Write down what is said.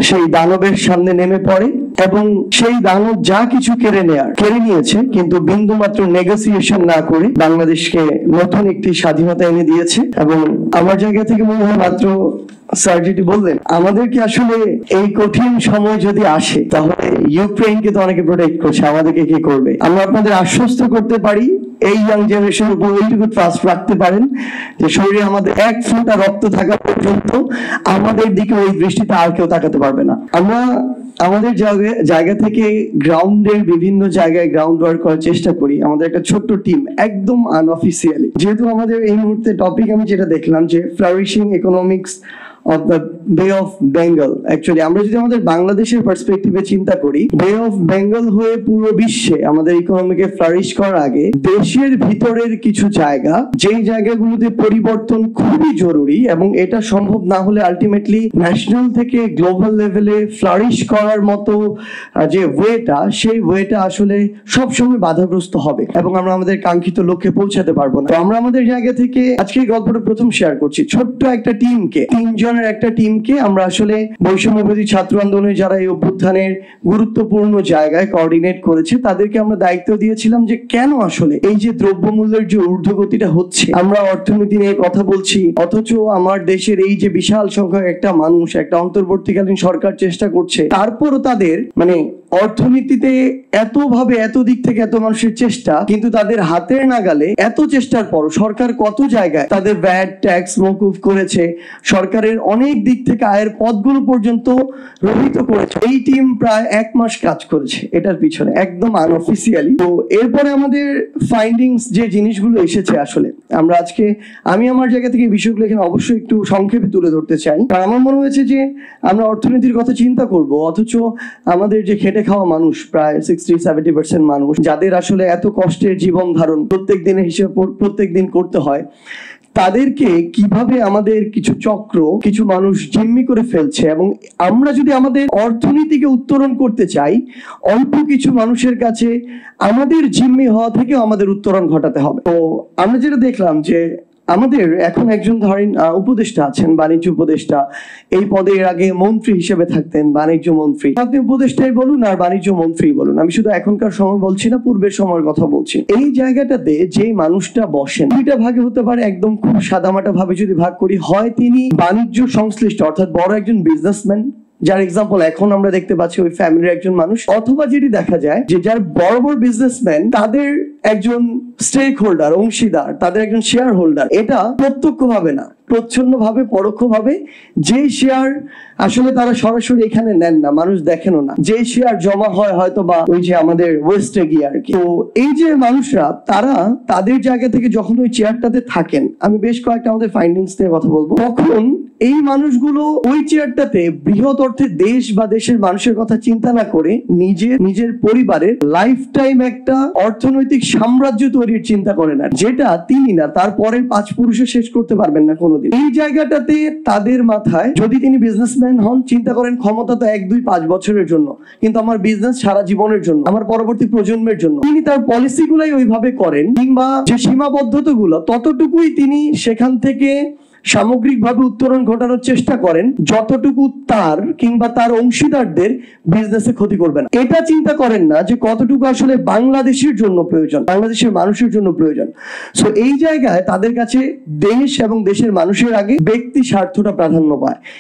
সেই দানবের সামনে নেমে পড়ে এবং সেই দানব যা কিছু কেড়ে নিয়েছে, কিন্তু বিন্দু মাত্র নেগোসিয়েশন না করে বাংলাদেশকে নতুন একটি স্বাধীনতা এনে দিয়েছে। এবং আমার জায়গা থেকে মনে হয়, মাত্র স্যার যেটি বললেন, আমাদেরকে আসলে এই কঠিন সময় যদি আসে, তাহলে ইউক্রেনকে তো অনেকে প্রোটেক্ট করছে, আমাদেরকে কি করবে? আমরা আপনাদের আশ্বস্ত করতে পারি, এই ইয়াং জেনারেশনের উপর এইটুকু ট্রাস্ট রাখতে পারেন যে শরীরে আমাদের এক ফোঁটা রক্ত থাকা পর্যন্ত আমাদের দিকে ওই দৃষ্টিতে আর কেউ তাকাতে পারবে না। আমরা আমাদের জায়গা থেকে গ্রাউন্ডের বিভিন্ন জায়গায় গ্রাউন্ড ওয়ার্ক করার চেষ্টা করি। আমাদের একটা ছোট্ট টিম, একদম আনঅফিসিয়ালি, যেহেতু আমাদের এই মুহূর্তে টপিক আমি যেটা দেখলাম যে flourishing economics of the Bay of Bengal। Actually আমরা যদি আমাদের বাংলাদেশের পার্সপেক্টিভে চিন্তা করি, বে অফ বেঙ্গল হয়ে পুরো বিশ্বে আমাদের ইকোনমিকে ফ্লারিশ করার আগে দেশের ভিতরের কিছু জায়গা, যেই জায়গাগুলোতে পরিবর্তন খুবই জরুরি এবং এটা সম্ভব না হলে আলটিমেটলি ন্যাশনাল থেকে গ্লোবাল লেভেলে ফ্লারিশ করার মতো যে ওয়েটা, সেই ওয়েটা আসলে সবসময় বাধাগ্রস্ত হবে এবং আমরা আমাদের কাঙ্ক্ষিত লক্ষ্যে পৌঁছাতে পারবো না। তো আমরা আমাদের জায়গা থেকে আজকে এই গল্পটা প্রথম শেয়ার করছি। ছোট্ট একটা টিমকে, তিনজনের একটা টিমকে আমরা আসলে বৈষম্যবিরোধী ছাত্র আন্দোলনে যারা এই অভ্যুত্থানের গুরুত্বপূর্ণ জায়গায় কোঅর্ডিনেট করেছে, তাদেরকে আমরা দায়িত্ব দিয়েছিলাম যে কেন আসলে এই যে দ্রব্যমূল্যের যে ঊর্ধ্বগতিটা হচ্ছে, আমরা অর্থনীতি নিয়ে কথা বলছি, অথচ আমার দেশের এই যে বিশাল সংখ্যক একটা মানুষ, একটা অন্তর্বর্তীকালীন সরকার চেষ্টা করছে, তারপরও তাদের মানে অর্থনীতিতে এত দিক থেকে এত মানুষের চেষ্টা, কিন্তু তাদের হাতের নাগালে এত চেষ্টার পর সরকার কত জায়গায় তাদের ভ্যাট ট্যাক্স মওকুফ করেছে, সরকারের অনেক দিক থেকে আয়ের পথগুলো পর্যন্ত রহিত করেছে। এই টিম প্রায় 1 মাস কাজ করেছে এটার পিছনে, একদম আনঅফিসিয়ালি। তো এরপরে আমাদের ফাইন্ডিংস যে জিনিসগুলো এসেছে, আসলে আমরা আজকে আমি আমার জায়গা থেকে এই বিষয়গুলো এখানে অবশ্যই একটু সংক্ষেপে তুলে ধরতে চাই। কারণ আমার মনে হয়েছে যে আমরা অর্থনীতির কথা চিন্তা করব, অথচ আমাদের যে খেটে খাওয়া মানুষ, প্রায় 60-70% মানুষ, যাদের আসলে এত কষ্টের জীবন ধারণ প্রত্যেক দিনের হিসেবে প্রত্যেক দিন করতে হয়, তাদেরকে কিভাবে আমাদের কিছু চক্র, কিছু মানুষ জিম্মি করে ফেলছে। এবং আমরা যদি আমাদের অর্থনীতিকে উত্তরণ করতে চাই, অল্প কিছু মানুষের কাছে আমাদের জিম্মি হওয়া থেকেও আমাদের উত্তরণ ঘটাতে হবে। তো আমরা যেটা দেখলাম যে আমাদের এখন একজন ধরেন উপদেষ্টা আছেন, বাণিজ্য উপদেষ্টা। এই পদে এর আগে মন্ত্রী হিসেবে থাকতেন, বাণিজ্য মন্ত্রী। আপনি উপদেষ্টাই বলুন আর বাণিজ্য মন্ত্রী বলুন, আমি শুধু এখনকার সময় বলছি না, পূর্বের সময়ের কথা বলছি। এই জায়গাটাতে যে মানুষটা বসেন, দুইটা ভাগে হতে পারে। একদম খুব সাদামাটা ভাবে যদি ভাগ করি, হয় তিনি বাণিজ্য সংশ্লিষ্ট, অর্থাৎ বড় একজন বিজনেসম্যান, যার এক্সাম্পল এখন আমরা দেখতে পাচ্ছি ওই ফ্যামিলির একজন মানুষ, অথবা যেটি দেখা যায় যে যার বড় বড় বিজনেসম্যান, তাদের একজন স্টেক হোল্ডার, অংশীদার, তাদের একজন শেয়ার হোল্ডার। এটা প্রত্যক্ষ ভাবে না, প্রচ্ছন্ন ভাবে, পরোক্ষ ভাবে যে শেয়ার আসলে তারা সরাসরি এখানে নেন না, মানুষ দেখেনও না, যে শেয়ার জমা হয় হয়তো বা ওই যে আমাদের ওয়েস্টে গিয়ে আর কি। তো এই যে মানুষরা, তারা তাদের জায়গা থেকে যখন ওই চেয়ারটাতে থাকেন, আমি বেশ কয়েকটা আমাদের ফাইন্ডিংস নিয়ে কথা বলবো, তখন এই মানুষগুলো ওই চেয়ারটাতে বৃহৎ অর্থে দেশ বা দেশের মানুষের কথা চিন্তা না করে নিজের পরিবারের লাইফ টাইম একটা অর্থনৈতিক সাম্রাজ্য তৈরির চিন্তা করেন, আর যেটা তিনি না, তার পরের 5 পুরুষে শেষ করতে পারবেন না কোনোদিন। এই জায়গাটাতে তাদের মাথায়, যদি তিনি বিজনেসম্যান হন, চিন্তা করেন ক্ষমতা তো 1-2-5 বছরের জন্য, কিন্তু আমার বিজনেস সারা জীবনের জন্য, আমার পরবর্তী প্রজন্মের জন্য। তিনি তার পলিসিগুলাই ওইভাবে করেন, কিংবা যে সীমাবদ্ধতাগুলো, ততটুকুই তিনি সেখান থেকে সামগ্রিকভাবে উত্তরণ ঘটানোর চেষ্টা করেন, যতটুকু তার কিংবা তার অংশীদারদের বিজনেসে ক্ষতি করবে না। এটা চিন্তা করেন না যে কতটুকু আসলে বাংলাদেশের জন্য প্রয়োজন, বাংলাদেশের মানুষের জন্য প্রয়োজন। সো এই জায়গায় তাদের কাছে দেশ এবং দেশের মানুষের আগে ব্যক্তি স্বার্থটা প্রাধান্য পায়।